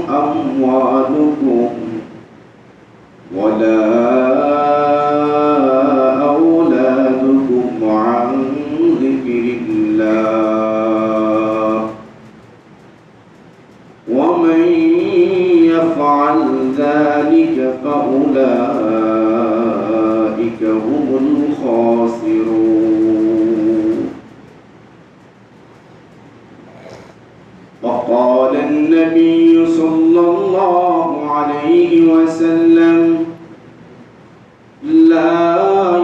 أموالكم ولا أولادكم عن ذكر الله ومن يفعل ذلك فأولئك هم الخاسرون. وقال النبي صلى الله عليه وسلم: لا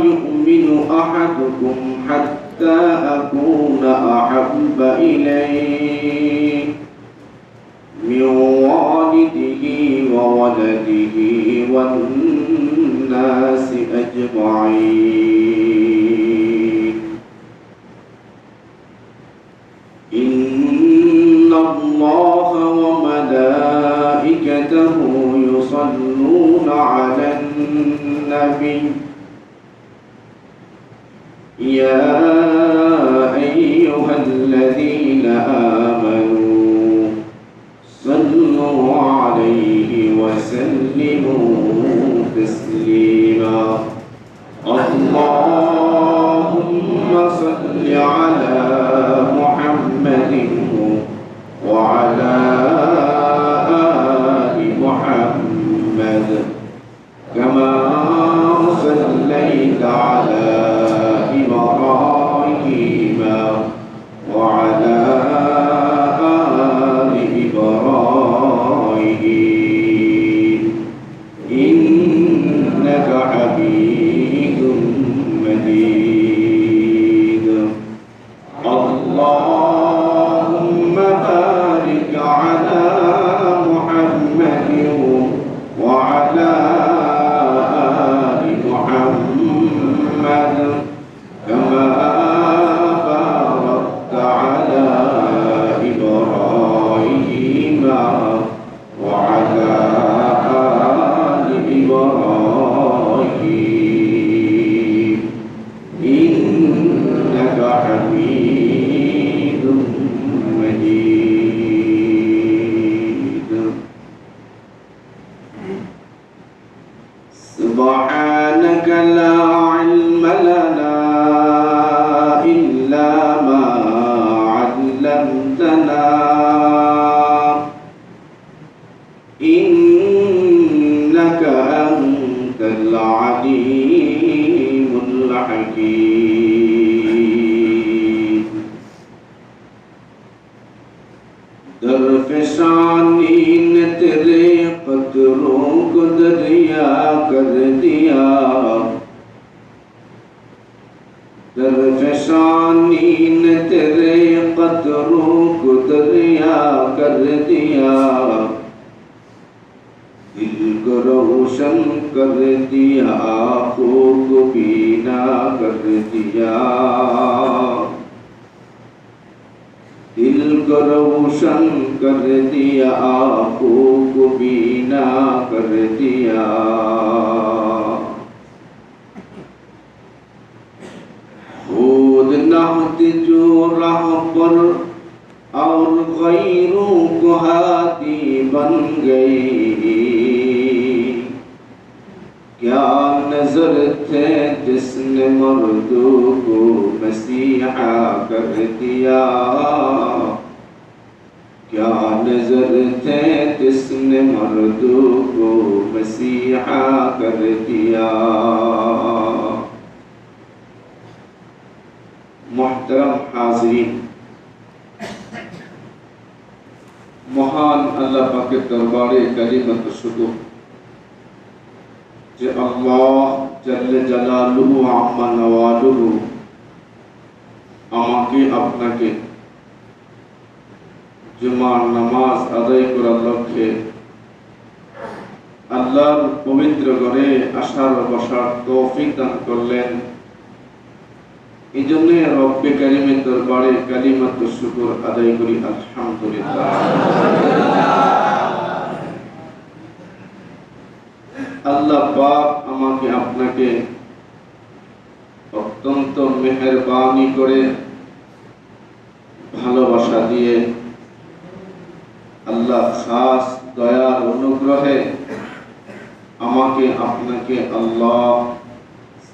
يؤمن أحدكم حتى أكون أحب إليه من والده وولده والناس أجمعين. إن الله وملائكته يصلون على النبي يا أيها الذين آمنوا صلوا عليه وسلموا تسليما. اللهم صل على محمد وعلى آل محمد كما صليت على إبراهيم وعلى آل إبراهيم إنك حميد مجيد. اللهم بارك على محمد وعلى آل محمد كما باركت على إبراهيم وعلى آل إبراهيم إنك حميد مجيد. سبحانك لا علم لنا إلا ما علمتنا إنك أنت العليم الحكيم. درفشانی نے تیرے قطروں کو دریا کر دیا، درفشانی نے تیرے قطروں کو دریا کر دیا، دل کو روشن کر دیا، آنکھوں کو بینا کر دیا، دل کو روشن کر دیا، آنکھوں کو بینا کر دیا۔ خود نہت جو راہ پر اور غیروں کو ہادی بن گئی، کیا نظر تھے جس نے مردوں کو مسیحا کر دیا، کیا نظر تھے جس نے مردوں کو مسیحا کر دیا۔ محترم حاضرین، মহান আল্লাহ পাকের দরবারে কালিমাত শুকর যে আল্লাহ জাল্লে জালালুহু আম্মা নওয়ালুহু আমাকে আপনাকে জুমার নামাজ আদায় করার লক্ষ্যে আল্লাহর পবিত্র ঘরে আসার বসার তৌফিক দান করলেন। এই জন্য রব্বে কারিমের দরবারে কালিমাত শুকর আদায় করি আলহামদুলিল্লাহ। আল্লাহ পাক আমাকে আপনাকে অত্যন্ত মেহেরবানি করে ভালোবাসা দিয়ে আল্লাহ খাস দয়ার অনুগ্রহে আমাকে আপনাকে আল্লাহ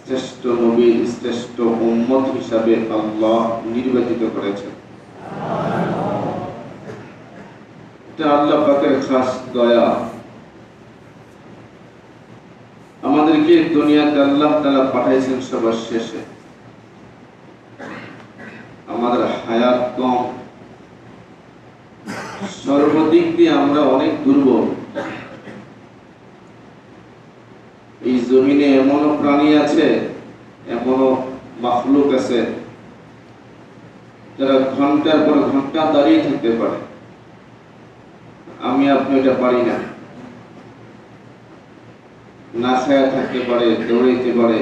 শ্রেষ্ঠ নবীর শ্রেষ্ঠ উম্মত হিসাবে আল্লাহ নির্বাচিত করেছেন। এটা আল্লাহ পাকের খাস দয়া। আমাদেরকে দুনিয়াতে আল্লাহ তাআলা পাঠাইছেন সবার শেষে। আমাদের হায়াত কম, সর্বদিক দিয়ে আমরা অনেক দুর্বল। এই জমিনে এমনও প্রাণী আছে, এমনও মাখলুক আছে যারা ঘন্টার পর ঘন্টা দাঁড়িয়ে থাকতে পারে। আমি আপনি এটা পারি না। না খেয়ে থাকতে পারে, দৌড়াইতে পারে,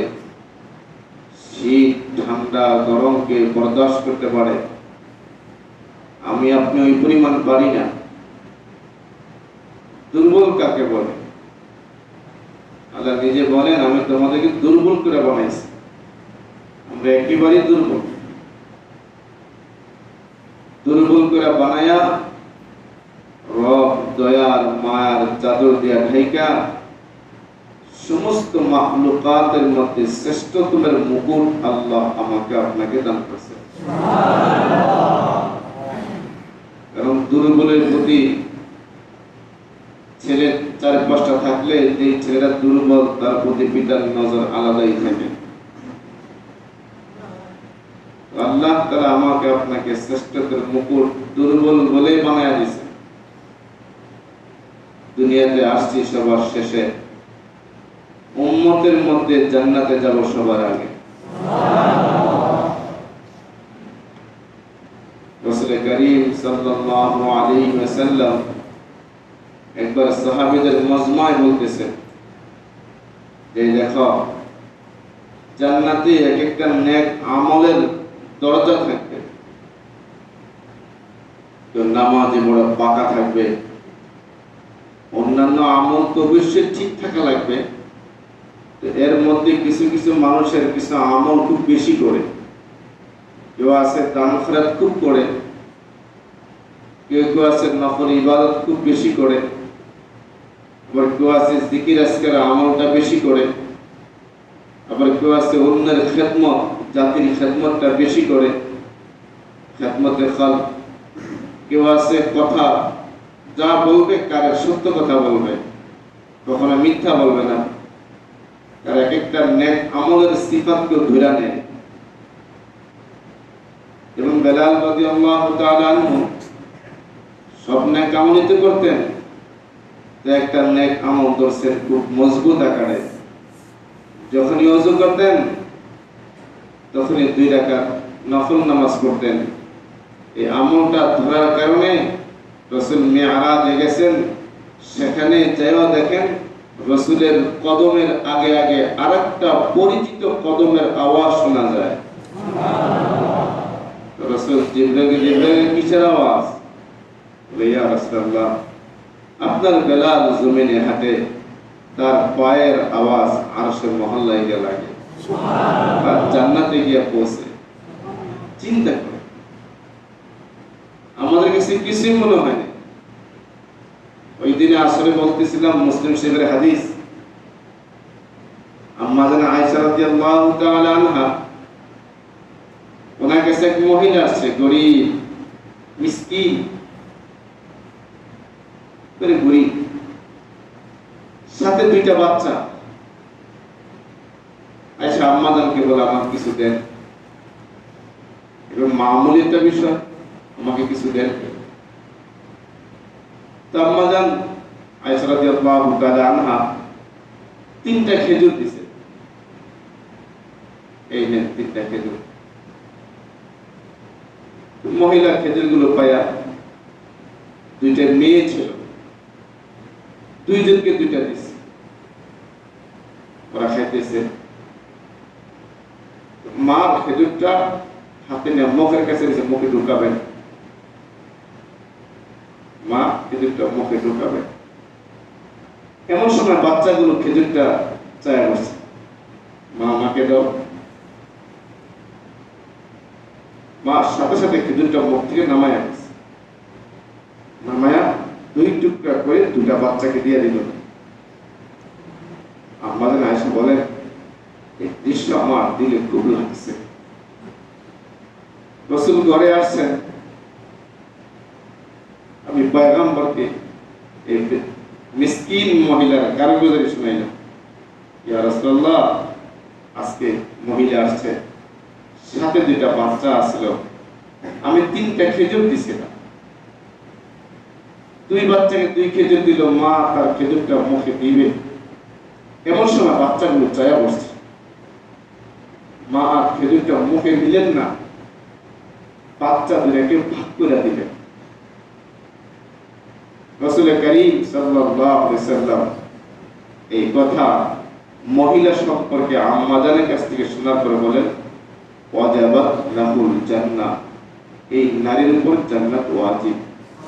শীত ঠান্ডা গরমকে বরদাস্ত করতে পারে। আমি আপনি ওই পরিমাণ পারি না। দুর্বল কাকে বলে? আল্লাহ নিজে বলেন, আমি তোমাদেরকে দুর্বল করে বানাইছি। আমরা একেবারেই দুর্বল। দুর্বল করে বানায়া রব দয়ার মায়ার চাদর দিয়া ঢাইকা সমস্ত মাখলুকাতের মধ্যে শ্রেষ্ঠতমের মুকুট আল্লাহ আমাকে আপনাকে দান করেছে। কারণ দুর্বলের প্রতি ছেলে 4-5টা থাকলে যে ছেলেরা দুর্বল তার প্রতি পিতার নজর আলাদাই থাকে। আল্লাহ তাআলা আমাকে আপনাকে শ্রেষ্ঠতর মুকুট দুর্বল বলে বানায়া দিয়েছে। দুনিয়াতে আসছি সবার শেষে, উম্মতের মধ্যে জান্নাতে যাব সবার আগে। রাসূল করিম সাল্লাল্লাহু আলাইহি ওয়াসাল্লাম একবার সাহাবীদের মজমায় বলতেছেন যে দেখো, জান্নাতে এক একটা নেক আমলের দরজা থাকবে। তো নামাজে বড় পাকা থাকবে, অন্যান্য আমল তো অবশ্যই ঠিক থাকা লাগবে। এর মধ্যে কিছু কিছু মানুষের কিছু আমল খুব বেশি করে। কেউ আছে দান খয়রাত খুব করে, কেউ কেউ আছে নফল ইবাদত খুব বেশি করে, আবার কেউ আছে জিকির আজকার আমলটা বেশি করে, আবার কেউ আছে অন্যের খেদমত, জাতির খেদমতটা বেশি করে, খেদমতে ফল। কেউ আছে কথা যা বলবে কারে সত্য কথা বলবে, কখনো মিথ্যা বলবে না। তার এক একটা নেক আমলের সিফাতকে ধরে নেয়। এবং বেলাল রাদিয়াল্লাহু তাআলা আনহু সব নেক আমলই তো করতেন। তো একটা নেক আমল ধরছেন খুব মজবুত আকারে। যখনই ওযু করতেন তখনই 2 রাকাত নফল নামাজ পড়তেন। এই আমলটা ধরার কারণে রাসূল মিরাজে গেছেন, সেখানে যাইও দেখেন রাসূলের কদমের আগে আগে আরেকটা পরিচিত কদমের আওয়াজ শোনা যায়। সুবহানাল্লাহ। রাসূল জিবরাইল কিসের আওয়াজ? বলে, ইয়া রাসূলুল্লাহ, আপনার বেলাল জমিনে হাঁটে, তার পায়ের আওয়াজ আরশের মহল্লায় গিয়ে লাগে, সুবহানাল্লাহ, জান্নাতে গিয়ে পৌঁছে। চিন্তা করো, আমাদের কাছে কিছুই মনে হয় না। ওই দিনে আসরে বলতেছিলাম, মুসলিম শরীফের হাদিস, আম্মা জানা আয়েশা রাদিয়াল্লাহু তাআলা আনহা, ওনার কাছে এক মহিলা আসছে, গরীব মিসকিন, গরীব, সাথে 2টা বাচ্চা। আয়েশা আম্মা জানকে বলে, আমার কিছু দেন। এবং মামুলি একটা বিষয়, আমাকে কিছু দেন। তো আম্মা জান আয়েশা রাদিয়াল্লাহু তাআলা আনহা 3টা খেজুর দিছে। এই নেন 3টা খেজুর। মহিলা খেজুরগুলো পায়া, 2টা মেয়ে ছিল, 2 জনকে 2টা দিছে। ওরা খাইতেছে। মা খেজুর খেজুরটা হাতে নিয়ে মুখের কাছে এসে মুখে ঢুকাবেন, মা খেজুরটা মুখে ঢুকাবেন। এমন সময় বাচ্চাগুলো খেজুরটা চায় বসছে, মা আমাকে দাও। মা সাথে সাথে খেজুরটা মুখ থেকে নামায়া গেছে, নামায়া 2 টুকরা করে 2টা বাচ্চাকে দিয়ে দিল। আমাদের আয়েশা বলেন, এই দৃশ্য আমার দিলে খুব লাগছে। রাসূল ঘরে আসছেন, আমি পয়গম্বরকে এই মিসকিন মহিলার কারগুজারি শুনাইলাম, ইয়া রাসূলুল্লাহ, আজকে মহিলা আসছে, সাথে 2টা বাচ্চা আসলো, আমি 3টা খেজুর দিছিলাম, 2 বাচ্চাকে 2 খেজুর দিল, মা তার খেজুরটা মুখে দিবে। এমন সময় বাচ্চাগুলো চায়া বসছে, মা আর খেজুরটা মুখে দিলেন না, বাচ্চা 2টাকে ভাগ করে দিলেন। রাসূল করিম সাল্লাল্লাহু আলাইহি ওয়াসাল্লাম এই কথা মহিলা সম্পর্কে আম্মা জানের কাছ থেকে শোনার পরে বলেন, ওয়াজাবাত লাহুল জান্নাহ, এই নারীর উপর জান্নাত ওয়াজিব।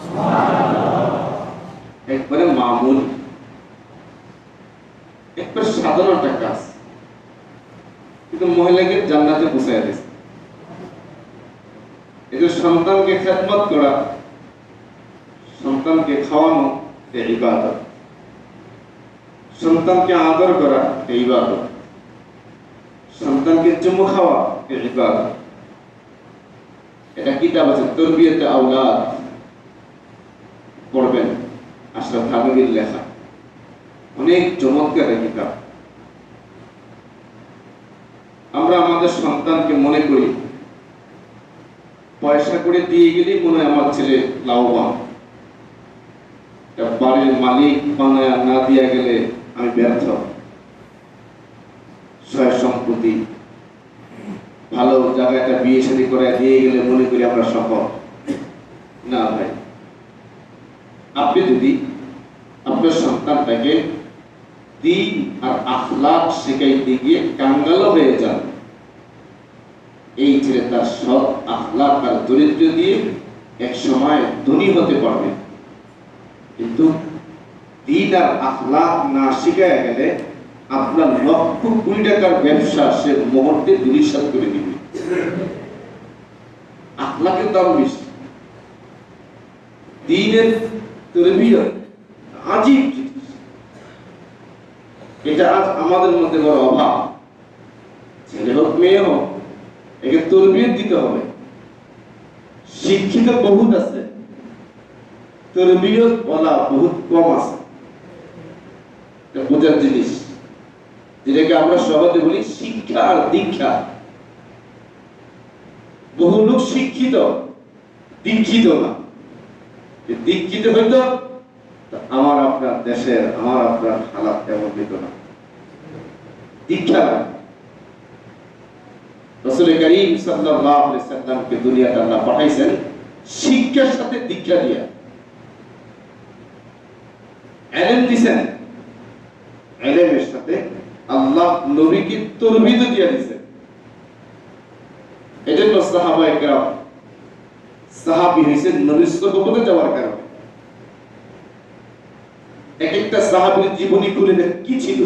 সুবহানাল্লাহ। একবারে মামুল, একবার সাধারণ একটা কাজ, কিন্তু মহিলাকে জান্নাতে পৌঁছায় দিয়েছে। এদের সন্তানকে খেদমত করা, সন্তানকে খাওয়ানো এই ইবাদত, সন্তানকে আদর করা এই ইবাদত, সন্তানকে চুমু খাওয়া এই ইবাদত। এটা কিতাব আছে তারবিয়াতে আওলাদ, পড়বেন, আশরাফ থানভীর লেখা, অনেক চমৎকার কিতাব। আমরা আমাদের সন্তানকে মনে করি পয়সা করে দিয়ে গেলেই মনে হয় আমার ছেলে লাভবান, বাড়ির মালিক বানায় না দিয়া গেলে আমি ব্যর্থ, সয় সম্পত্তি ভালো জায়গাটা বিয়ে শাদী করে দিয়ে গেলে মনে করি আমরা সফল। না ভাই, আপনি যদি আপনার সন্তানটাকে দ্বীন আর আখলাক শেখাইতে গিয়ে কাঙ্গাল হয়ে যান, এই ছেলে তার সৎ আখলাক আর দরিদ্র দিয়ে এক সময় ধনী হতে পারবে। কিন্তু দ্বীন আর আখলাক না শিখায় গেলে আপনার লক্ষ কোটি টাকার ব্যবসা সে মুহূর্তে ধূলিসাৎ করে দিবে। আখলাকের দাম বেশি, দ্বীনের তারবিয়ত আজীব জিনিস, এটা আজ আমাদের মধ্যে বড় অভাব। ছেলে হোক মেয়ে হোক, একে তারবিয়ত দিতে হবে। শিক্ষিত বহুত আছে, তারবিয়ত বলা বহুত কম আছে। এটা বোঝার জিনিস, যেটাকে আমরা সহজে বলি শিক্ষা আর দীক্ষা। বহু লোক শিক্ষিত, দীক্ষিত না। দীক্ষিত হইতো আমার আপনার দেশের, আমার আপনার হালাত তেমন হইতো না। দীক্ষা রাসূল করিম সাল্লাল্লাহু আলাইহি ওয়াসাল্লামকে দুনিয়াতে আল্লাহ পাঠাইছেন শিক্ষার সাথে দীক্ষা দিয়া। ইলম দিবেন, ইলমের সাথে আল্লাহ নবীকে তারবিয়ত দিয়া দিয়েছেন। এজন্য সাহাবায়ে কেরাম সাহাবী হইছেন নবীর সোহবতে যাওয়ার কারণে। এক একটা সাহাবীর জীবনী খুলে দেখ কি ছিল।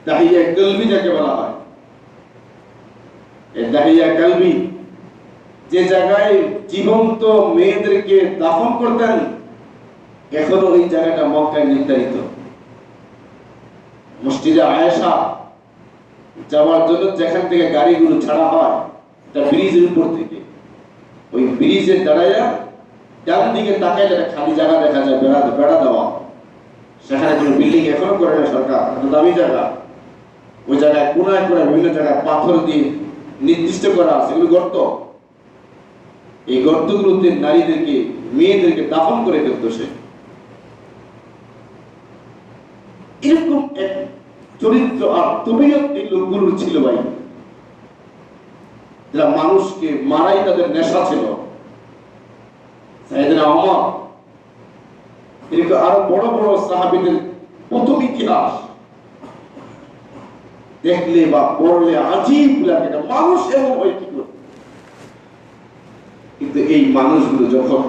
দাহিয়া কলবি যাকে বলা হয়, এই দাহিয়া কলবি যে জায়গায় জীবন্ত মেয়েদেরকে দাফন করতেন, এখনো ওই জায়গাটা মক্কায় নির্ধারিত। মসজিদে আয়েশা যাওয়ার জন্য যেখান থেকে গাড়িগুলো ছাড়া হয়, তা ব্রিজের উপর থেকে, ওই ব্রিজে দাঁড়াইয়া ডান দিকে তাকাইলে একটা খালি জায়গা দেখা যায়, বেড়া দেওয়া, সেখানে কোনো বিল্ডিং এখনো করে না সরকার, এত দামি জায়গা। ওই জায়গায় কোনায় কোনায় বিভিন্ন জায়গায় পাথর দিয়ে নির্দিষ্ট করা আছে, এগুলো গর্ত। এই গর্তগুলোতে নারীদেরকে মেয়েদেরকে দাফন করে ফেলত সে। এরকম এক চরিত্র আর তবিয়ত এই লোকগুলোর ছিল ভাই, যারা মানুষকে মারাই তাদের নেশা ছিল। সাইয়েদনা ওমর, এরকম আরো বড় বড় সাহাবীদের প্রথম ইতিহাস। দেখলে বা পড়লে আজীব লাগে, না মানুষ এমন হয় কি করে। কিন্তু এই মানুষগুলো যখন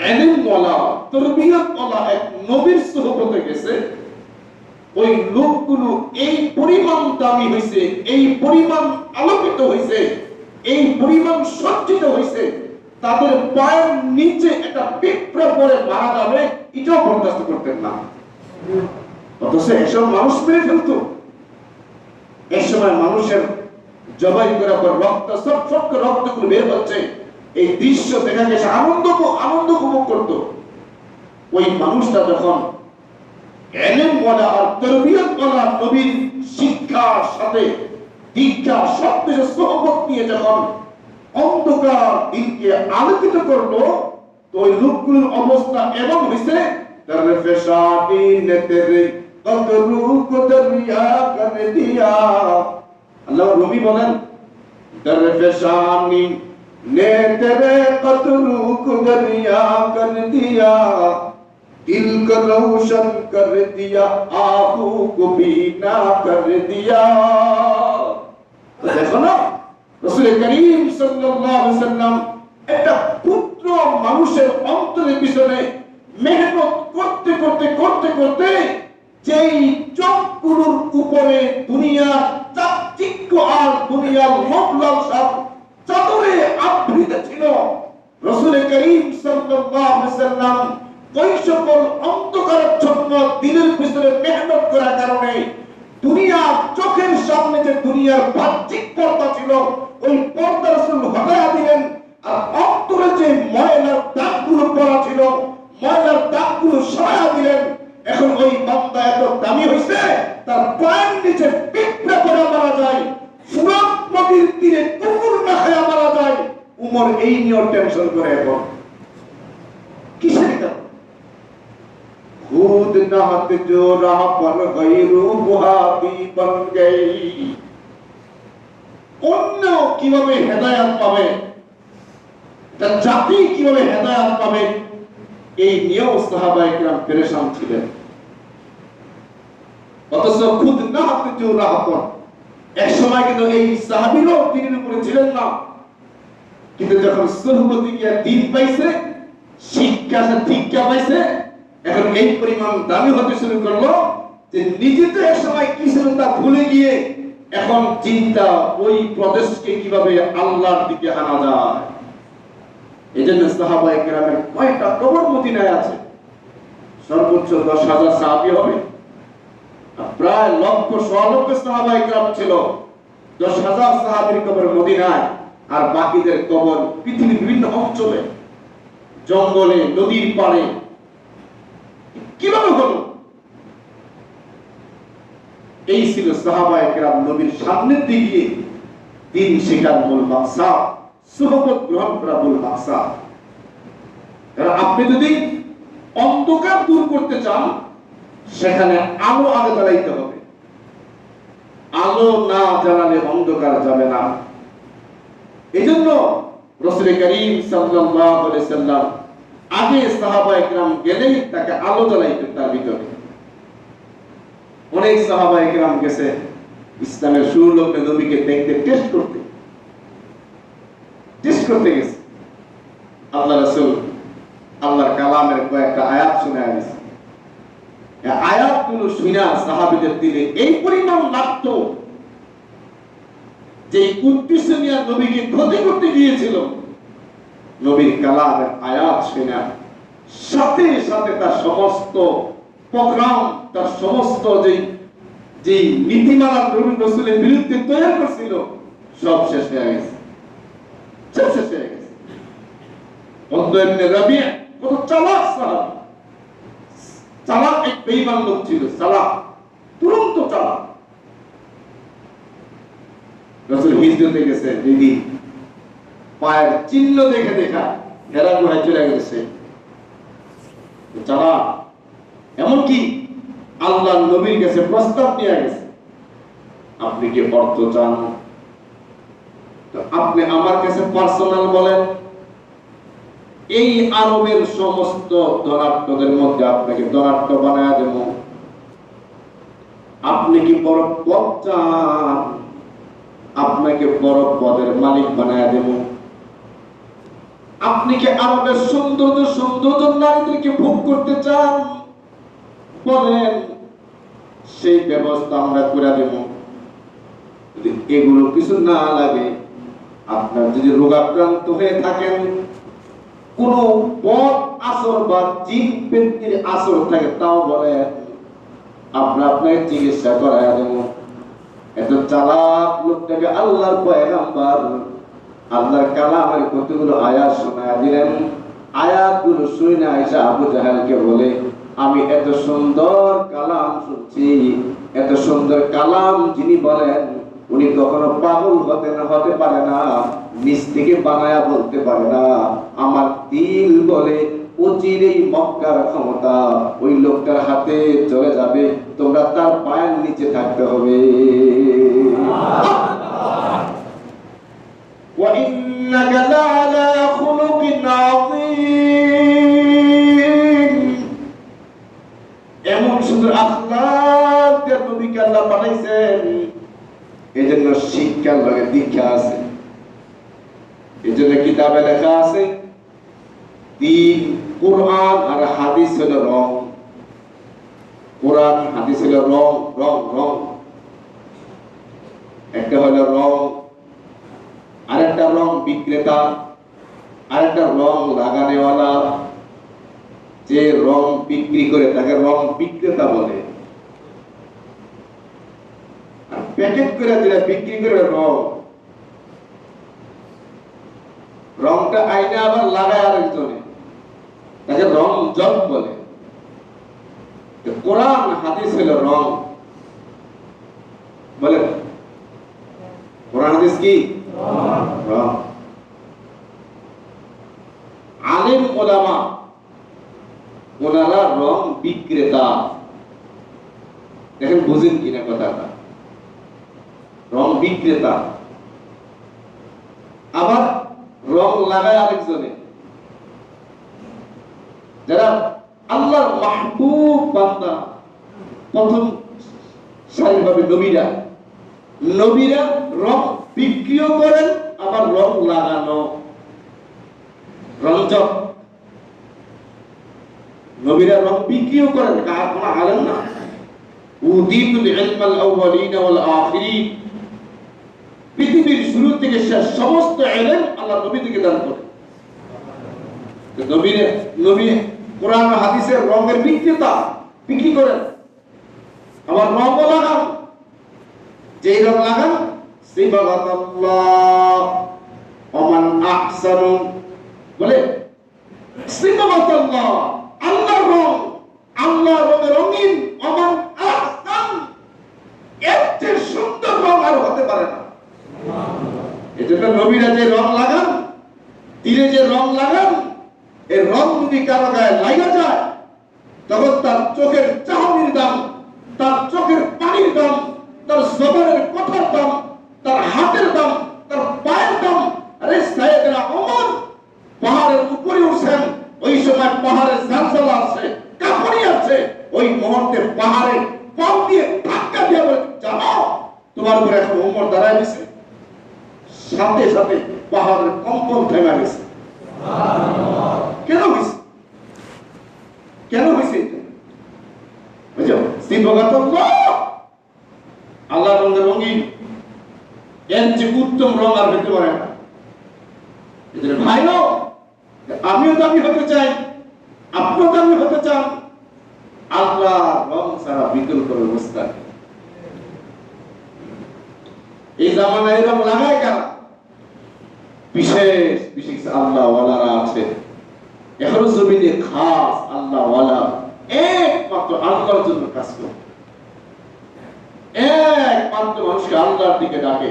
ইলমওয়ালা তারবিয়তওয়ালা এক নবীর সুহবতে গেছে, ওই লোকগুলো এই পরিমাণ দামি হয়েছে, এই পরিমাণ আলোকিত হয়েছে, এই পরিমাণ সজ্জিত হয়েছে, তাদের পায়ের নিচে একটা পিঁপড়া পড়ে মারা যাবে এটাও বরদাস্ত করতেন না। অথচ এসব মানুষ মেরে ফেলতো। এক সময় মানুষের জবাই করার পর রক্ত সব রক্তগুলো বের হচ্ছে, এই দৃশ্য দেখা গেছে, আনন্দ উপভোগ করত। ওই মানুষটা যখন ইলমওয়ালা আর তারবিয়তওয়ালা নবীর শিক্ষার সাথে দীক্ষা সবকিছু সোহবত নিয়ে যখন অন্ধকার দিনকে আলোকিত করলো, তো ওই লোকগুলোর অবস্থা এমন হয়েছে, দরফেশানি নে তেরে কদরু কো দরিয়া কর দিয়া। আল্লাহ রুমি বলেন, দরফেশানি নে তেরে কদরু কো দরিয়া কর দিয়া, दिल को रोशन कर दिया, आंखों को बीना कर दिया। तो देखो ना, रसूल करीम सल्लल्लाहु अलैहि वसल्लम একটা পুত্র মানুষের অন্তরের পিছনে মেহনত করতে করতে করতে করতে যেই চোখগুলোর উপরে দুনিয়ার চাকচিক্য আর দুনিয়ার লোভ লালসা চাদরে আবৃত ছিল, রসূল করিম সাল্লাল্লাহু আলাইহি ওয়াসাল্লাম ওই সকল অন্ধকারাচ্ছন্ন দিনের পিছনে মেহনত করার কারণে দুনিয়ার চোখের সামনে যে দুনিয়ার বাহ্যিক পর্দা ছিল, ওই পর্দা রাসূল হটায়া দিলেন। আর অন্তরে যে ময়লার দাগগুলো পড়া ছিল, ময়লার দাগগুলো সরাইয়া দিলেন। এখন ওই বান্দা এত দামি হয়েছে, তার পায়ের নিচে পিঁপড়া পড়ে মারা যায়, ফুরাত নদীর তীরে কুকুর না খায়া মারা যায়। উমর এই নিয়ে টেনশন করে। এখন কিসের কারণ? खुद नहत जो राह पर गैरू बुहाबी बन गई। অন্য কিভাবে হেদায়েত পাবে, তার জাতি কিভাবে হেদায়েত পাবে, এই নিয়েও সাহাবায়ে কেরাম পেরেশান ছিলেন। অথচ খুদ নহত जो राह पर, এক সময় কিন্তু এই সাহাবীরাও দ্বীনের উপরে ছিলেন না, কিন্তু যখন সুহবতে গিয়ে দ্বীন পাইছে, শিক্ষা পাইছে, এখন এই পরিমাণ দামি হতে শুরু করলো যে নিজে তো এক সময় কি ছিল তা ভুলে গিয়ে এখন চিন্তা ওই প্রদেশকে কিভাবে আল্লাহর দিকে আনা যায়। এজন্য সাহাবায়ে কেরামের কয়টা কবর মদিনায় আছে? সর্বোচ্চ 10,000 সাহাবী হবে, প্রায় লক্ষ লক্ষ সাহাবায়ে কেরাম ছিল। 10,000 সাহাবীর কবর মদিনায়, আর বাকিদের কবর পৃথিবীর বিভিন্ন অঞ্চলে, জঙ্গলে, নদীর পাড়ে। কিভাবে হলো? এই ছিল সাহাবায়ে কেরাম নবীর সামনের দিকে দ্বীন শিখার মূল মাকসাদ, সুহবত গ্রহণ করা মূল মাকসাদ। কারণ আপনি যদি অন্ধকার দূর করতে চান, সেখানে আলো আগে জ্বালাইতে হবে। আলো না জ্বালালে অন্ধকার যাবে না। এজন্য রাসূল করিম সাল্লাল্লাহু আলাইহি ওয়াসাল্লাম আগে সাহাবায়ে কেরাম গেলেই তাকে আলো জ্বালাইতেন তার ভিতরে। অনেক সাহাবায়ে কেরাম গেছে ইসলামের শুরু লগ্নে নবীকে দেখতে টেস্ট করতে গেছে। আল্লাহ রাসূল আল্লাহর কালামের কয়েকটা আয়াত শোনায় দিয়েছে। এই আয়াতগুলো শুনে সাহাবীদের দিলে এই পরিমাণ লাগতো যে উদ্দেশ্য নিয়ে নবীকে ক্ষতি করতে গিয়েছিল, নবীর কালামের আয়াত শুনে সাথে সাথে তার সমস্ত প্রোগ্রাম, তার সমস্ত যে নীতিমালা নবী রাসূলের বিরুদ্ধে তৈরি করছিল, সব শেষ হয়ে গেছে। উতবা ইবনে রাবিয়া কত চালাক সাহাবী, চালাক এক বেঈমান লোক ছিল, চালাক, তুরন্ত চালাক। রাসূল হিজরতে গেছে, দিদি পায়ের চিহ্ন দেখে দেখা হেরা গুহায় চলে গেছে, চালাক। এমনকি আল্লাহর নবীর কাছে প্রস্তাব নিয়ে গেছে, আপনি কি অর্থ চান? আপনি আমার কাছে পার্সোনাল বলেন, এই আরবের সমস্ত ধনাঢ্যদের মধ্যে আপনাকে ধনাঢ্য বানায়া দেব। আপনি কি বড় পদ চান? আপনাকে বড় পদের মালিক বানায় দেব। আপনি কি আরবের সৌন্দর্য নারীদেরকে ভোগ করতে চান? বলেন, সেই ব্যবস্থা আমরা করে দেব। যদি এগুলো কিছু না লাগে, আপনার যদি রোগাক্রান্ত হয়ে থাকেন, কোন বদ আসর বা জিন ব্যক্তির আসর থাকে, তাও বলেন, আমরা আপনাকে চিকিৎসা করায় দেব। এত চালাক লোকটাকে আল্লাহর পয়গাম্বর আল্লাহর কালামের কতগুলো আয়াত শোনায় দিলেন। আয়াতগুলো শুনে আয়েশা আবু জাহেলকে বলে, আমি এত সুন্দর কালাম শুনছি, এত সুন্দর কালাম যিনি বলেন উনি কখনো পাগল হতে পারে না, নিজ থেকে বানায়া বলতে পারে না। আমার দিল বলে অচিরেই মক্কার ক্ষমতা ওই লোকটার হাতে চলে যাবে, তোমরা তার পায়ের নিচে থাকতে হবে। وَإِنَّكَ لَعَلَى خُلُقٍ عَظِيمٍ। এমন সুন্দর আখলাক দিয়ে নবীকে আল্লাহ পাঠাইছেন, এজন্য শিক্ষার লগে দীক্ষা আছে। এজন্য কিতাবে লেখা আছে, দিন কোরআন আর হাদিস হলো রং। কোরআন হাদিস হলো রং রং রং। একটা হলো রং, আরেকটা রং বিক্রেতা, আরেকটা রং লাগানেওয়ালা। যে রং বিক্রি করে তাকে রং বিক্রেতা বলে, আর প্যাকেট করে যেটা বিক্রি করে রংটা আইনে আবার লাগায় আরেকজনে, তাকে রং জব বলে। কোরআন হাদিস হলো রং। বলে কোরআন হাদিস কি? রং। আলেম ওলামা ওনারা রং বিক্রেতা। দেখেন বুঝেন কিনা কথাটা, রং বিক্রেতা। আবার রং লাগায় আরেকজনে। যারা আল্লাহর মাহবুব বান্দা, প্রথম সারিভাবে নবীরা রং বিক্রিও করেন, আবার রং লাগানো, রঞ্জক। নবীরা রং বিক্রিও করেন, কার কোনো আলেম না। উদিতুল ইলমাল আউয়ালিন ওয়াল আখিরিন, পৃথিবীর শুরু থেকে শেষ সমস্ত ইলম আল্লাহ নবী থেকে দান করেন। নবী কোরআন ও হাদিসের রঙের বিক্রেতা, বিক্রি করেন। আবার রঙও লাগান, যেই রং লাগান সিবাগাতাল্লাহ ওমান আহসানু, বলে সিবাগাতাল্লাহ, আল্লাহর রং, আল্লাহর রঙে রঙিন, ওমান আহসান, এর চেয়ে সুন্দর রং আর হতে পারে না। এজন্য নবীরা যে রং লাগান, তীরে যে রং লাগান, এই রং যদি কারো গায়ে লাগা যায়, তখন তার চোখের চাহনির দাম, তার চোখের পানির দাম, তার জবানের কথার দাম, তার হাতের দাম, তার পায়ের দাম। আরে সাইয়েদনা ওমর পাহাড়ের উপরে উঠছেন, ওই সময় পাহাড়ে জালজালা আছে, কাঁপুনি আছে, ওই মুহূর্তে পাহাড়ে পাও দিয়ে ধাক্কা দিয়ে বলে, জানো তোমার উপরে এখন ওমর দাঁড়ায় গেছে। সাথে সাথে পাহাড়ের কম্পন থেমে গেছে। কেন হয়েছে? কেন হয়েছে? বুঝছো, আল্লাহ রঙের রঙিন, এর যে উত্তম রং আর হতে পারে না। ভাইও, আমিও দামি হতে চাই, আপনিও দামি হতে চান। আল্লাহ রং ছাড়া বিকল্প ব্যবস্থা। এই জামানায় রং লাগায় কারা? বিশেষ বিশেষ আল্লাহ ওয়ালারা আছে। এখনো জমিনে খাস আল্লাহ ওয়ালা একমাত্র আল্লাহর জন্য কাজ করে, একমাত্র মানুষকে আল্লাহর দিকে ডাকে।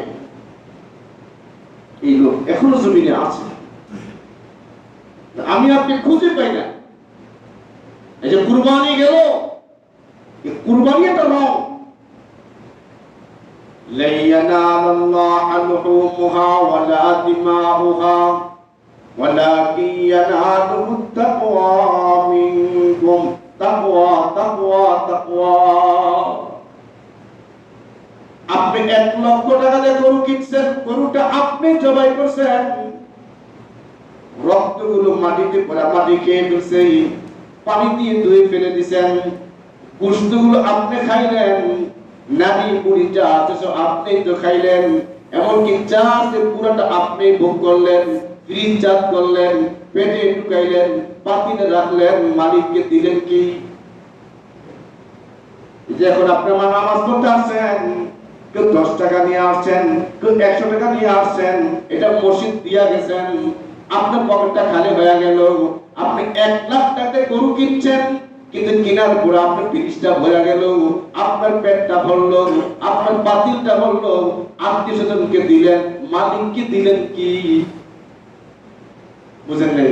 এই লোক এখনো জমিনে আছে, আমি আপনি খুঁজে পাই না। এই যে কুরবানি গেল, কুরবানি একটা রং। لن ينال الله لحومها ولا دماؤها ولكن يناله التقوى منكم। তাকওয়া তাকওয়া তাকওয়া। আপনি 1,00,000 দিয়ে গরু কিনছেন, গরুটা আপনি জবাই করছেন, রক্তগুলো মাটিতে পড়া, মাটি খেয়ে ফেলছে, পানি দিয়ে ধুয়ে ফেলে দিছেন, গোশতগুলো আপনি খাইলেন, নারী বুড়িটা আছে আপনি তো খাইলেন, এমনকি চাষের পুরাটা আপনি ভোগ করলেন, ফ্রিজ চাষ করলেন, পেটে ঢুকাইলেন, পাতিলে রাখলেন, মালিককে দিলেন কি? যে এখন আপনি আমার নামাজ পড়তে আসছেন, কেউ 10 টাকা নিয়ে আসছেন, কেউ 100 টাকা নিয়ে আসছেন, এটা মসজিদ দিয়া গেছেন, আপনার পকেটটা খালি হয়ে গেল, আপনি 1,00,000 টাকায় গরু কিনছেন, কিন্তু কেনার পর আপনার পিরিচটা ভরে গেল, আপনার পেটটা ভরলো, আপনার পাতিলটা ভরলো, আত্মীয় স্বজনকে দিলেন, মালিককে দিলেন কি? বুঝেন নাই?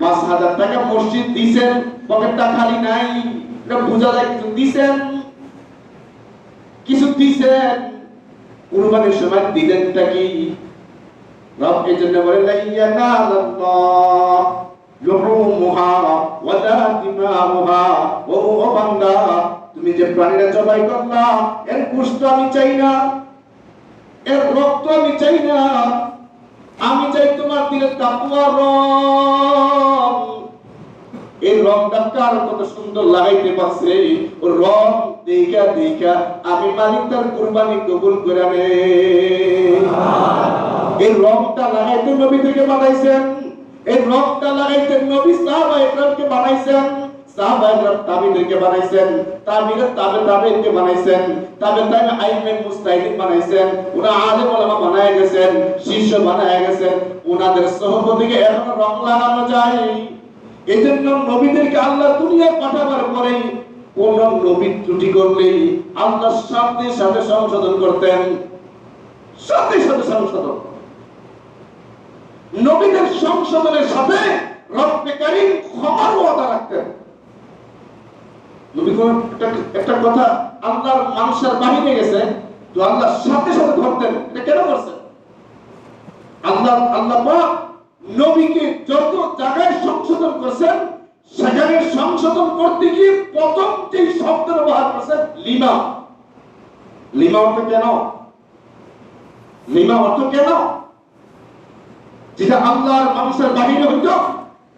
5,000 টাকা মসজিদ দিছেন, পকেটটা খালি নাই, এটা বোঝা যায় কিছু দিছেন, কিছু দিছেন, কুরবানির সময় দিলেনটা কি? রব এই জন্য বলে লাইয়ানাল্লাহ লুহুমুহা ওয়া দাদিমাহা, ও বান্দা তুমি যে প্রাণীরা জবাই করলা, এর গোশত আমি চাই না, এর রক্ত আমি চাই না, আমি চাই তোমার দিলে তাকওয়ার রং। এই রংটা কার কত সুন্দর লাগাইতে পারছে, ও রং দেখা দেখা আমি মালিক তার কুরবানি কবুল করে নে। এই রংটা লাগাইতে নবী থেকে বানাইছেন, এই রংটা লাগাইতে নবী সাহাবা একরামকে বানাইছেন, সাহাবা একরাম তাবিঈদেরকে বানাইছেন, তাবিঈরা তাবিঈদেরকে বানাইছেন, তাবিঈরা আইমে মুস্তাহিদিন বানাইছেন, ওরা আলেম ওলামা বানায় গেছেন, শিষ্য বানায় গেছেন, ওনাদের সহবতীকে এখনো রং লাগানো যায়। এজন্য নবীদেরকে আল্লাহ দুনিয়ায় পাঠাবার পরে কোন নবী ত্রুটি করলেই আল্লাহ সাথে সাথে সংশোধন করতেন, সাথে সাথে সংশোধন। নবীদের সংশোধনের সাথে রব্বে কারীম ক্ষমার ওয়াদা রাখতেন। নবী কোন একটা কথা আল্লাহর মানুষের বাহিরে গেছে, তো আল্লাহ সাথে সাথে ধরতেন। এটা কেন করছেন? আল্লাহ পাক নবীকে যত জায়গায় সংশোধন করেছেন, সেখানে সংশোধন করতে গিয়ে প্রথম যে শব্দ ব্যবহার করেছেন লিমা। লিমা অর্থ কেন? লিমা অর্থ কেন? যেটা আল্লাহর মানুষের বাহিরে হইতো,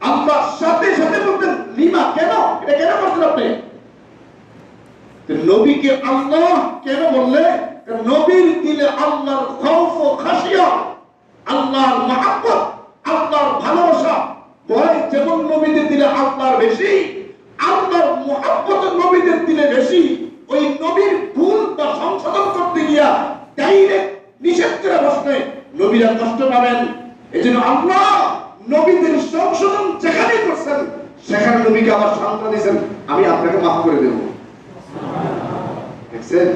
আল্লাহ সাথে সাথে বলতেন লিমা। কেন? এটা কেন করছেন আপনি? নবীকে আল্লাহ কেন বললে? নবীর দিলে আল্লাহর খৌফ ও খাশিয়া, আল্লাহর মহব্বত, আল্লাহর ভালোবাসা, ভয় যেমন নবীদের দিলে আল্লাহর বেশি, আল্লাহর মহব্বত নবীদের দিলে বেশি। ওই নবীর ভুল বা সংশোধন করতে গিয়া ডাইরেক্ট নিষেধ করে বসলে নবীরা কষ্ট পাবেন। এজন্য আল্লাহ নবীদের সংশোধন যেখানে করছেন, সেখানে নবীকে আবার সান্ত্বনা দিয়েছেন, আমি আপনাকে মাফ করে দেব। দেখছেন?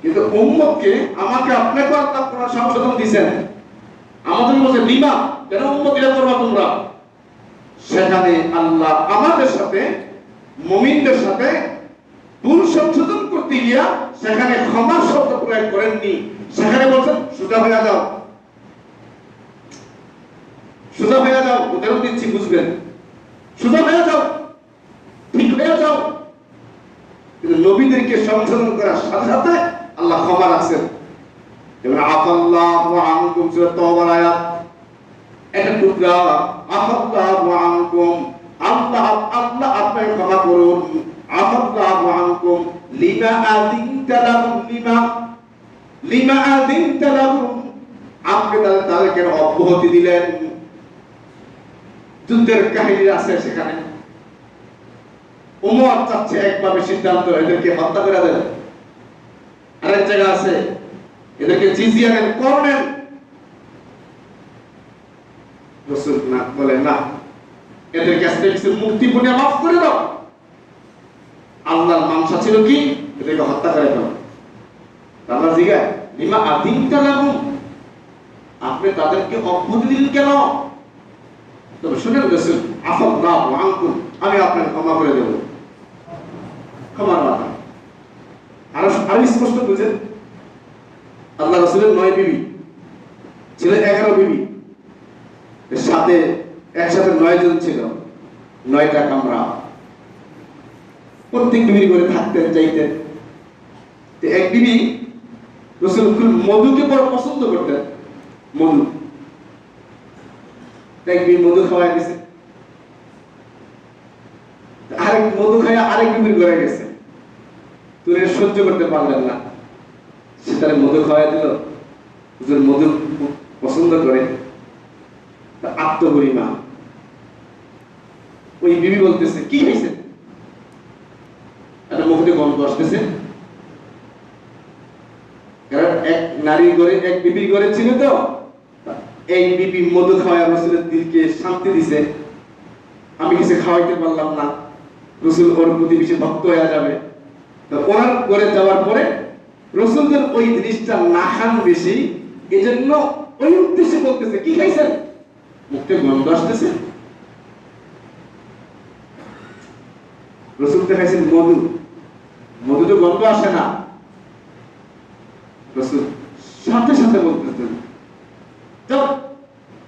কিন্তু উম্মতকে, আমাকে আপনাকে আল্লাহ কোরআন সংশোধন দিয়েছেন, আমাদের মধ্যে লিমা কেন উম্মত এটা করবা তোমরা? সেখানে আল্লাহ আমাদের সাথে, মুমিনদের সাথে ভুল সংশোধন করতে গিয়া সেখানে ক্ষমা শব্দ প্রয়োগ করেননি, সেখানে বলছেন সোজা হয়ে যাও, সোজা হয়ে যাও। উদাহরণ দিচ্ছি, বুঝবেন। সোজা হয়ে যাও, ঠিক হয়ে যাও। কিন্তু নবীদেরকে সংশোধন করার সাথে সাথে আল্লাহ ক্ষমা রাখছেন। যেমন আফাল্লাহু আনকুম, সূরা তাওবার আয়াত, এটা টুকরা, আফাল্লাহু আনকুম, আল্লাহ আপনাকে ক্ষমা করুন। আফাল্লাহু আনকুম লিমা আযিনতা লাহুম, লিমা আযিনতা লাহুম, আপনি তাদেরকে অব্যাহতি দিলেন। যুদ্ধের কাহিনী আছে সেখানে, উমর চাচ্ছে একভাবে সিদ্ধান্ত, এদেরকে হত্যা করে দেন। আরেক জায়গা আছে, এদেরকে জিজিয়া দেন, করবেন। রাসূল না বলেন না, এদের কাছ থেকে কিছু মুক্তি পুণ্য মাফ করে দাও। আল্লাহর মানসা ছিল কি? এদেরকে হত্যা করে দাও। আল্লাহ জিজ্ঞাসা, লিমা আযিনতা লাহুম, আপনি তাদেরকে অব্যাহতি দিলেন কেন? তবে শুনেন রাসূল, আফাল্লাহু আনকুম, আমি আপনাকে ক্ষমা করে দেব। ক্ষমার মাধ্যমে আরো স্পষ্ট বুঝেন। আল্লাহ রাসূলের 9 বিবি ছিল, 11 বিবি, সাথে একসাথে 9 জন ছিল, 9টা কামরা। প্রত্যেক বিবি করে থাকতেন, যাইতেন। এক বিবি রাসূল মধুকে বড় পছন্দ করতেন, মধু। এক বিবি মধু খাওয়াই দিয়েছে, আরেক মধু খাইয়া আরেক বিবির ঘরে গেছে, তুই সহ্য করতে পারলেন না, সে তার মধু খাওয়াই দিল। হুজুর মধু পছন্দ করে, আত্মগরিমা। ওই বিবি বলতেছে, কি হয়েছে? একটা মুখে গন্ধ আসতেছে, কারণ এক নারীর ঘরে এক বিবির ঘরে ছিল তো, এই বিবি মধু খাওয়ায় রাসূলের দিলকে শান্তি দিছে। আমি কিছু খাওয়াইতে পারলাম না, রাসূল ওর প্রতি বেশি ভক্ত হয়ে যাবে। তো ওনার ঘরে যাওয়ার পরে রাসূলদের ওই জিনিসটা না খান বেশি, এজন্য ওই উদ্দেশ্যে বলতেছে, কি খাইছেন? মুখে গন্ধ আসতেছে। রাসূল খাইছেন মধু, মধু তো গন্ধ আসে না। রাসূল সাথে সাথে বলতেছেন, যাও,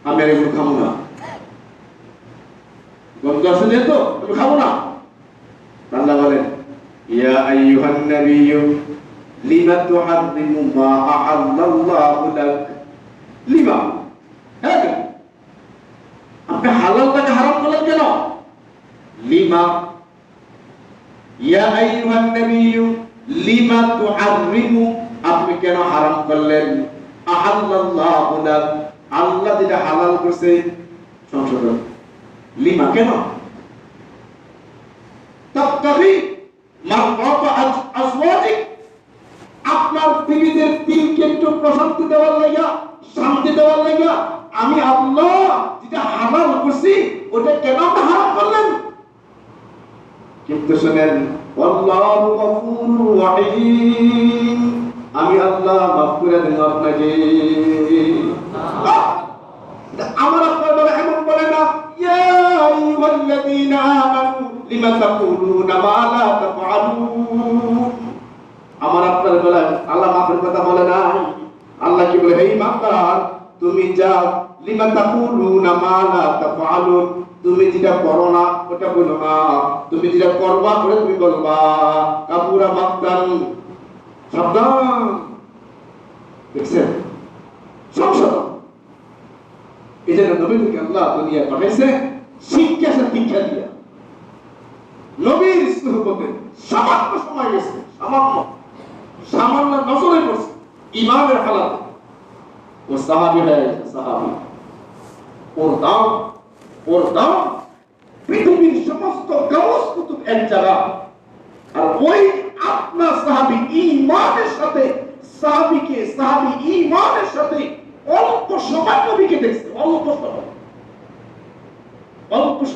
আমি আর এগুলো খাবো না, গন্ধ আসে যেহেতু আমি খাবো না। আল্লাহ বলেন, ইয়া আইয়ুহান নাবিয়্যু লিমা তুহাররিমু মা আহাল্লাল্লাহু লাক। লিমা, হ্যাঁ, আপনি হালালটাকে হারাম করলেন কেন? লিমা, ইয়া আইয়ুহান নাবিয়্যু লিমা তুহাররিমু, আপনি কেন হারাম করলেন? আহাল্লাল্লাহু লাক, আল্লাহ যেটা হালাল করছে সংশোধন। লিমা কেন? তাবতাগি মারদাতা আজওয়াজিক, আপনার বিবিদের দিলকে একটু প্রশান্তি দেওয়ার লাগা, শান্তি দেওয়ার লাগা আমি আল্লাহ যেটা হালাল করছি ওটা কেন হারাম করলেন? কিন্তু শুনেন, আল্লাহু গফুরুর রহিম, আমি আল্লাহ মাফ করে দেব আপনাকে। আমার আপনার বলে এমন বলে না, ইয়া আইয়ুহাল্লাযীনা আমানু লিমা তাকুলুনা মা লা তাফআলুন। আমার আপনার বলে আল্লাহ মাফের কথা বলে না। আল্লাহ কি বলে, হে ইমানদার, তুমি যা লিমা তাকুলুনা মা লা তাফআলুন, তুমি যেটা করো না ওটা বলো না, তুমি যেটা করবা ওটা তুমি বলবা। কাপুরা মাক্তান, সাবধান। দেখছেন সংশোধন। এই জন্য নবীকে আল্লাহ দুনিয়া পাঠাইছে শিক্ষা দীক্ষা দিয়া। নবীর সুহবতে সামান্য সময় গেছে, সামান্য নজরে পড়ছে ইমানের হালাত, ও সাহাবী হয়ে গেছে। সাহাবী, ওর দাম পৃথিবীর সমস্ত গাউস কুতুব এক জায়গা। আর ওই আপনার সাহাবী ঈমানের সাথে, সাহাবী ঈমানের সাথে অল্প সময় নবীকে দেখছে, অল্প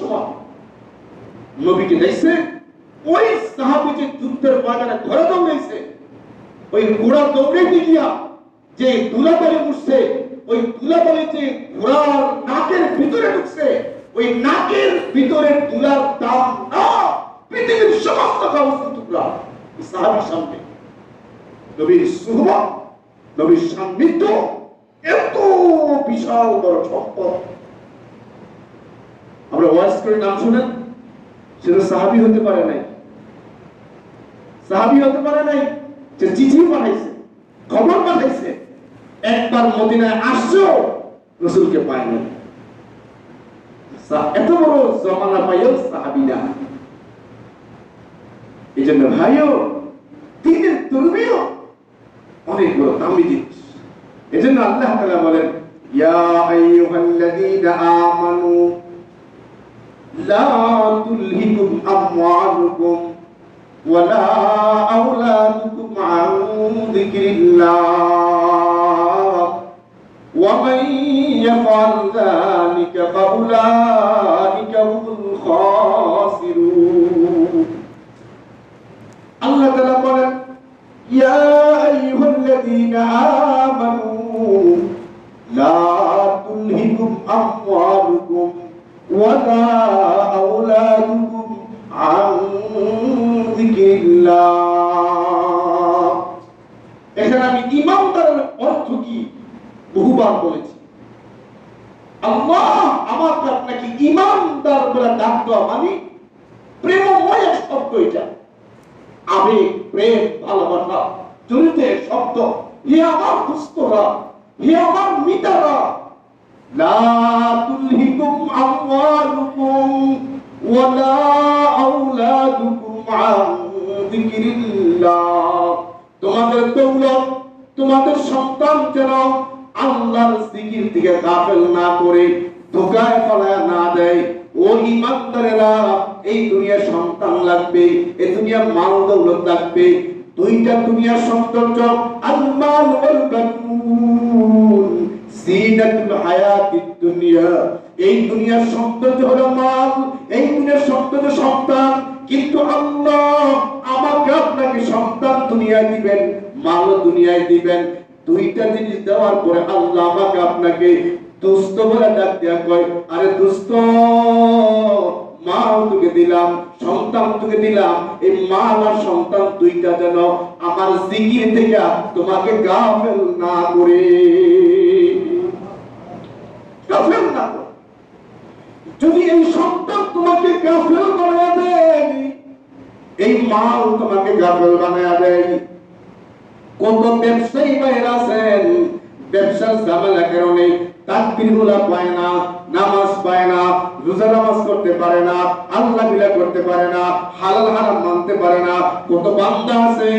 সময় নবীকে দেখছে। ওই সাহাবী যে যুদ্ধের ময়দানে ঘোড়া দৌড়াইছে, ওই ঘোড়া দৌড়াইতে গিয়া যে দুলাবালি উঠছে, ওই দুলাবালি যে ঘোড়ার নাকের ভিতরে ঢুকছে, ওই নাকের ভিতরের দুলার দাম না পৃথিবীর সমস্ত গাউস কুতুবরা সাহাবীর সামনে। নবীর সুহবত, নবীর সান্নিধ্য এত বিশাল বড় সম্পদ। আমরা ওয়াজ করে নাম শুনেন, সেটা সাহাবী হতে পারে নাই, সে চিঠি পাঠাইছে, খবর পাঠাইছে, একবার মদিনায় আসছেও রাসূলকে পায় না। এত বড় জমানা পাইও সাহাবী না। এই জন্য ভাইও দিনের তরবিও অনেক বড় দামি জিনিস। এই জন্য আল্লাহ তাআলা বলেন, ইয়া আইয়ুহাল্লাযীনা আমানু লা তুলহিকুম আমওয়ালুকুম ওয়ালা আওলাদুকুম আন যিকরিল্লাহ ওয়া মান ইয়াফআল যালিকা ফাউলাইকা হুমুল খাসিরুন। আল্লাহ তাআলা বলেন, ইয়া আইয়ুহাল্লাযীনা আমানু লা তুলহিকুম আমওয়ালুকুম ওয়ালা আওলাদুকুম আন যিকরিল্লাহ। এখানে আমি ঈমানদারের অর্থ কি বহুবার বলেছি। আল্লাহ আমাকে আপনাকে ঈমানদার বলে ডাক দেওয়া মানে প্রেমময় শব্দ। এটা আবেগ, প্রেম, ভালোবাসা জড়িতে শব্দ, হে আমার দুস্তরা, হে আমার মিতারা, লা তুলহিকুম আমওয়ালুকুম ওয়ালা আওলাদুকুম আন যিকরিল্লাহ। তোমাদের দৌলত, তোমাদের সন্তান যেন আল্লাহর জিকির থেকে গাফেল না করে ধোঁকায় ফেলা না দেয়। ও ঈমানদারেরা, এই দুনিয়ার সন্তান লাগবে, এই দুনিয়ার মাল দৌলত লাগবে। দুইটা দুনিয়ার সৌন্দর্য, আল-মাল ওয়াল বানুন জিনাতুল হায়াতিদ দুনিয়া। এই দুনিয়ার সৌন্দর্য হলো মাল, এই দুনিয়ার সৌন্দর্য সন্তান। কিন্তু আল্লাহ আমাকে আপনাকে সন্তান দুনিয়ায় দিবেন, মাল দুনিয়ায় দিবেন। দুইটা জিনিস দেওয়ার পরে আল্লাহ আমাকে আপনাকে দুস্থ বলে ডাক দেয়া কয়, আরে দুস্থ, মাল তোকে দিলাম, সন্তান তোকে দিলাম, এই মাল আর সন্তান দুইটা যেন আমার জিকির থেকে তোমাকে গাফেল না করে, গাফেল না করে। যদি এই সন্তান তোমাকে গাফেল বানায়া দেয়, এই মাল তোমাকে গাফেল বানায়া দেয়। কত ব্যবসায়ী ভাইরা আছেন, ব্যবসার ঝামেলা কারণে তাকবীরগুলা পায় না, নামাজ পায় না, রোজা নামাজ করতে পারে না, আল্লাহ বিলা করতে পারে না, হালাল হারাম মানতে পারে না। কত বান্দা আছে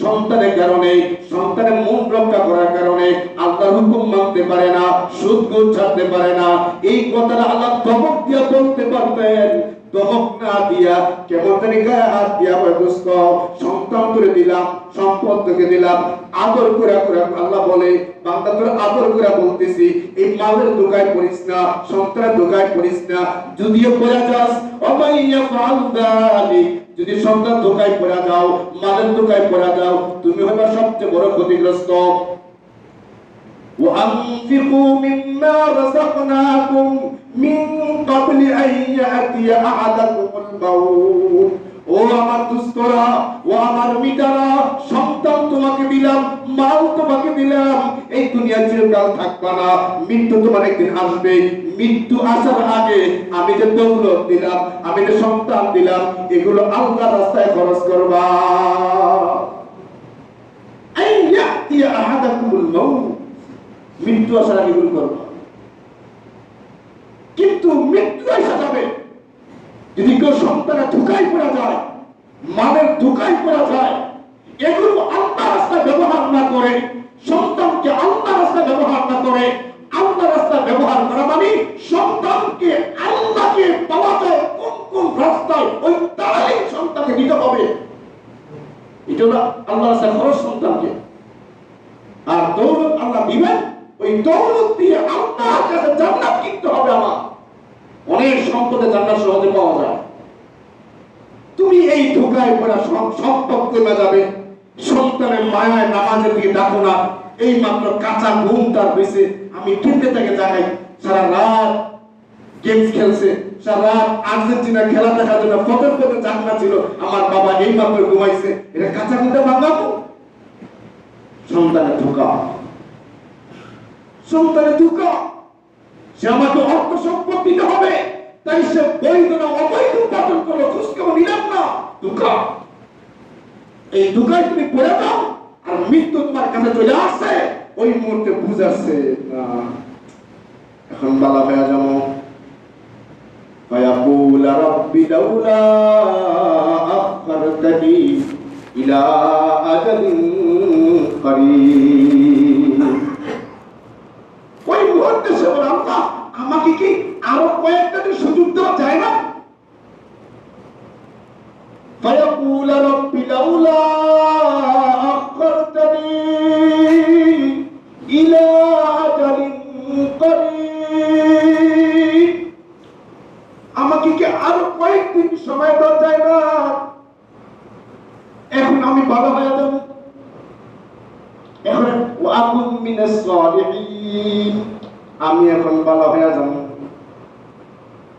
সন্তানের কারণে, সন্তানের মন রক্ষা করার কারণে আল্লাহর হুকুম মানতে পারে না, সুদ ঘুষ ছাড়তে পারে না। এই কথাটা আল্লাহ ধমক দিয়া বলতে পারতেন, ধমক না দিয়া কেমন জানি গায়ে হাত দিয়া দোস্ত, সন্তান করে দিলাম, সম্পদ তোকে দিলাম, আদর করে করে আল্লাহ বলে, বান্দা তোর আদর করে বলতেছি, এই মালের দোকায় পড়িস না, সন্তানের দোকায় পড়িস না। যদিও পড়া যাস, অমাইয়া ফালদালি, যদি সন্তান দোকায় পড়া যাও, মালের দোকায় পড়া যাও, তুমি হবা সবচেয়ে বড় ক্ষতিগ্রস্ত। وأنفقوا مما رزقناكم من قبل أن يأتي أحدكم الموت। ও আমার দুস্তরা, ও আমার মিটারা, সন্তান তোমাকে দিলাম, মাল তোমাকে দিলাম, এই দুনিয়া চিরকাল থাকবা না, মৃত্যু তোমার একদিন আসবে। মৃত্যু আসার আগে আমি যে দৌলত দিলাম, আমি যে সন্তান দিলাম, এগুলো আল্লাহর রাস্তায় খরচ করবা। আন ইয়াতিয়া আহাদাকুমুল মাউত, মৃত্যু আসার আগে এগুলো করবা। কিন্তু মৃত্যু আসা যাবে যদি কেউ সন্তানের ধোঁকায় পড়া যায়, মানের ধোঁকায় পড়া যায়, এগুলো আল্লাহ রাস্তায় ব্যবহার না করে, সন্তানকে আল্লাহ রাস্তায় ব্যবহার না করে, আল্লাহ রাস্তায় ব্যবহার করা মানে সন্তানকে আল্লাহকে পাওয়া যায় কোন কোন রাস্তায়, ওই তারাই সন্তানকে দিতে হবে। এটা হলো আল্লাহ রাস্তায় খরচ সন্তানকে। আর দৌলত আল্লাহ দিবেন, ওই দৌলত দিয়ে আল্লাহর কাছে জান্নাত কিনতে হবে। আমার অনেক সম্পদে জান্নাত সহজে পাওয়া যায়। তুমি এই ধোঁকায় পড়া সম্পদ কমে যাবে, সন্তানের মায়ায় নামাজের দিকে ডাকো না, এই মাত্র কাঁচা ঘুম তার হয়েছে, আমি খেলতে তাকে জানাই, সারা রাত গেমস খেলছে, সারা রাত আর্জেন্টিনা খেলা দেখার জন্য ফটোর পথে জাগনা ছিল, আমার বাবা এই মাত্র ঘুমাইছে, এটা কাঁচা ঘুমটা ভাঙাবো। সন্তানের ধোঁকা, সন্তানের ধোঁকা। সে আমাকে অর্থ সম্পদ দিতে হবে, তাই সে বৈধ না অবৈধ উপার্জন করলো, খোঁজখবর নিলাম না, ধোঁকা। এই ধোঁকায় তুমি পড়ে যাও, আর মৃত্যু তোমার কাছে চলে আসছে, ওই মুহূর্তে বুঝাচ্ছে না এখন বালা হয়ে যাবো। ফায়াকুল রাব্বি লাউলা আখখারতানি ইলা আজালিন করিব। ওই মুহূর্তে সে বলে, আল্লাহ আমাকে কি আরো কয়েকটা দিন সুযোগ দেওয়া যায় না? ফায়াকুল রাব্বি লাউলা আখখারতানি ইলা আজালিন করিব, আমাকে কি আরো কয়েকদিন সময় দেওয়া যায় না? এখন আমি ভালো হয়ে যাব, এখন ওয়াকুম মিনাস সালিহিন, আমি এখন ভালো হয়ে যাব।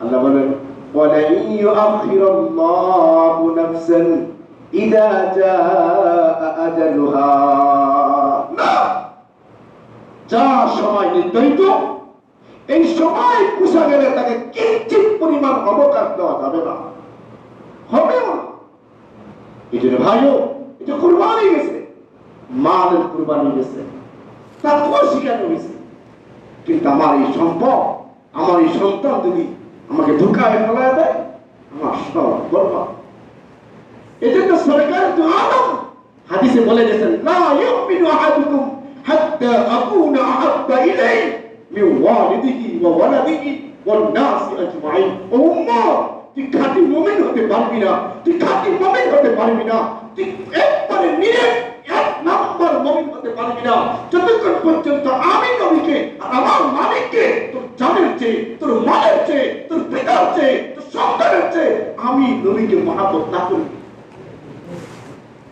আল্লাহ বলেন, ওয়ালা ইউআখিরুল্লাহু নাফসান ইযা জাআ আজালুহা, না, যা সময় নির্ধারিত, এই সময় পুষা গেলে তাকে কিঞ্চিত পরিমাণ অবকাশ দেওয়া যাবে না, হবেও না। এই জন্য ভাইও, এটা কুরবানি গেছে, মালের কুরবানি গেছে, তারপর শিখানো হয়েছে। কিন্তু আমার এই সম্পদ, আমার এই সন্তান যদি আমাকে ধোকায় ফেলায় দেয়, আমার সব বরবাদ। এজন্য সরকার তো আলম হাদিসে বলে গেছেন, লা ইউমিনু আহাদুকুম হাত্তা আকুনা আহাব্বা ইলাইহি মিন ওয়ালিদিহি ওয়া ওয়ালাদিহি ওয়ান নাসি আজমাইন। ও উম্মত, তুই খাঁটি মুমিন হতে পারবি না, তুই খাঁটি মুমিন হতে পারবি না, তুই একবারে নিরেট এক নাম্বার মুমিন হতে পারবি না যতক্ষণ পর্যন্ত আমি নবীকে আর আমার মালিককে তোর জানের চেয়ে, তোর মালের চেয়ে, তোর পিতার চেয়ে, তোর সন্তানের চেয়ে আমি নবীকে মহাব্বত না করি।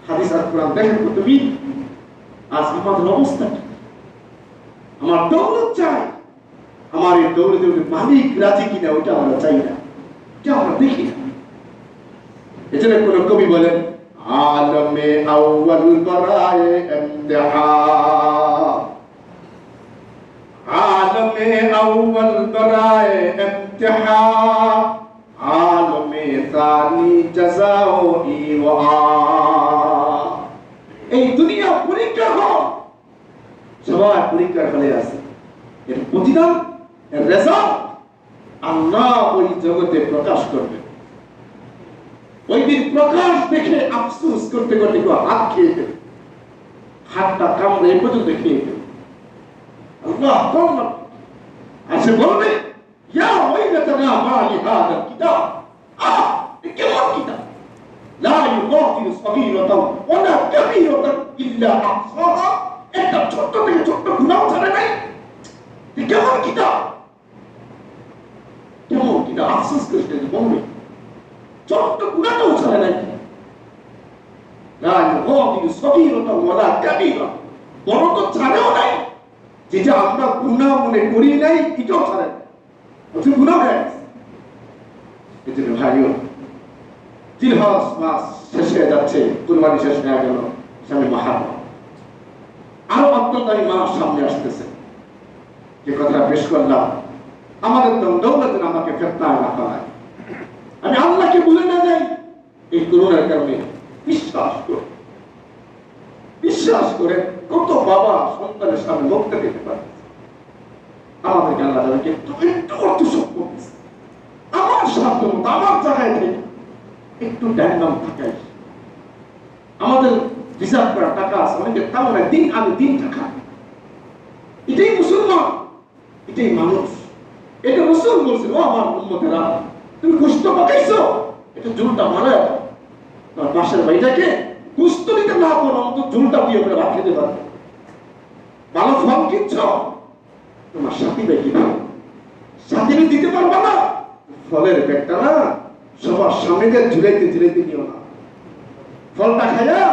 হাদিস আর কোরআন দেখেন তো তুমি, আজ আমাদের অবস্থা কি? আমার দৌলত চাই, আমার এই দৌলতের মালিক রাজি কিনা ওটা আমরা চাই না, এটা আমরা দেখি না। এজন্য কোন কবি বলেন, আলমে আউয়াল বরায়ে ইমতিহা, আলমে আউয়াল বরায়ে ইমতিহা, আলমে সানি জাযাও ইওয়া। এই দুনিয়া পরীক্ষা হয়, সবাই পরীক্ষার হলে আছে, এর প্রতিদান, এর রেজাল্ট আল্লাহ ওই জগতে প্রকাশ করবে। ওই দিন প্রকাশ দেখে আফসোস করতে করতে কেউ হাত খেয়ে দেবে, হাতটা কামড়ে এ পর্যন্ত খেয়ে দেবে। আল্লাহ কল্যাণ আসে বলবে, ইয়া ওয়াইলাতানা মা লিহাদাল কিতাব, কেমন কিতাব, লা ইউগাদিরু সগীরাতাও ওয়ালা কাবীরাতান ইল্লা আহসাহা। একটা ছোট্ট থেকে ছোট্ট গুনাহ ছাড়ে নাই। কেমন কিতাব, কেমন কিতাব, আফসোস করতে বলবে ছোট্ট গুনাহটাও ছাড়ে নাই। লা ইউগাদিরু সগীরাতাও ওয়ালা কাবীরা, বড় তো ছাড়েও নাই, যেটা আমরা গুনাহ মনে করি নাই এটাও ছাড়ে নাই, অথচ গুনাহ হয়ে গেছে। এজন্য ভাইও, জিলহজ মাস শেষ হয়ে যাচ্ছে, কুরবানি শেষ হয়ে গেল, সামনে মুহররম, আরো অত্যন্তই মাস সামনে আসতেছে। যে কথাটা পেশ করলাম, আমাদের তো দৌলত আমাকে ফেতনায় না ফেলায়, আমি আল্লাহকে ভুলে না যাই। এই করোনার কারণে বিশ্বাস করে কত বাবা সন্তানের সামনে মুক্তি দিতে পারে। আমাদেরকে আল্লাহ তাদেরকে একটু একটু অর্থ সম্পদ দিচ্ছে, আমার সাধ্য মতো আমার জায়গায় থেকে একটু ডাইনাম থাকাই। আমাদের রিজার্ভ করা টাকা আছে অনেকে, তাও না দিন আগে দিন টাকা। এটাই মুসলমান, এটাই মানুষ। এটা রাসূল বলছেন, ও আমার উম্মতেরা, তুমি গোশত পাকাইছো, এটা ঝুলটা মারা তোমার পাশের ভাইটাকে গোশত দিতে না পারো, অন্তত ঝুলটা দিয়ে করে ভাত খেতে পারবে। ভালো ফল কিনছ, তোমার সাথী ভাই কিনবে, সাথী দিতে পারবা না, ফলের ব্যাগটা না সবার সামনে দিয়ে ঝুলাইতে ঝুলাইতে নিও না। ফলটা খাইয়া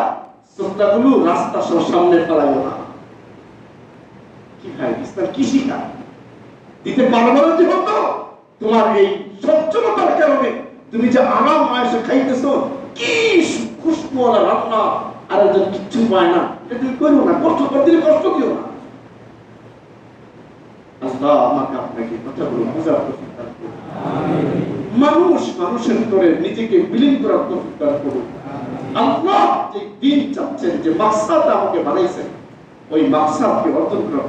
ছোটগুলো রাস্তা সবার সামনে ফেলাইও না। কি ভাই, ইসলাম কি শিখায়? দিতে পারবো না জীবন তো তোমার এই সচ্ছলতার কারণে তুমি যে আরাম আয়েশে খাইতেছো, কি খুশবুওয়ালা রান্না, আর একজন কিচ্ছু পায় না, এটা তুমি করো না। কষ্ট করতে কষ্ট দিও না। আল্লাহ আমাকে আপনাকে কথাগুলো বোঝার তৌফিক দান করুন। মানুষ মানুষের ভিতরে নিজেকে বিলীন করার তৌফিক দান করুন। আল্লাহ যে দিন চাচ্ছেন, যে মাকসাদ আমাকে বানাইছেন, ওই মাকসাদকে অর্জন করার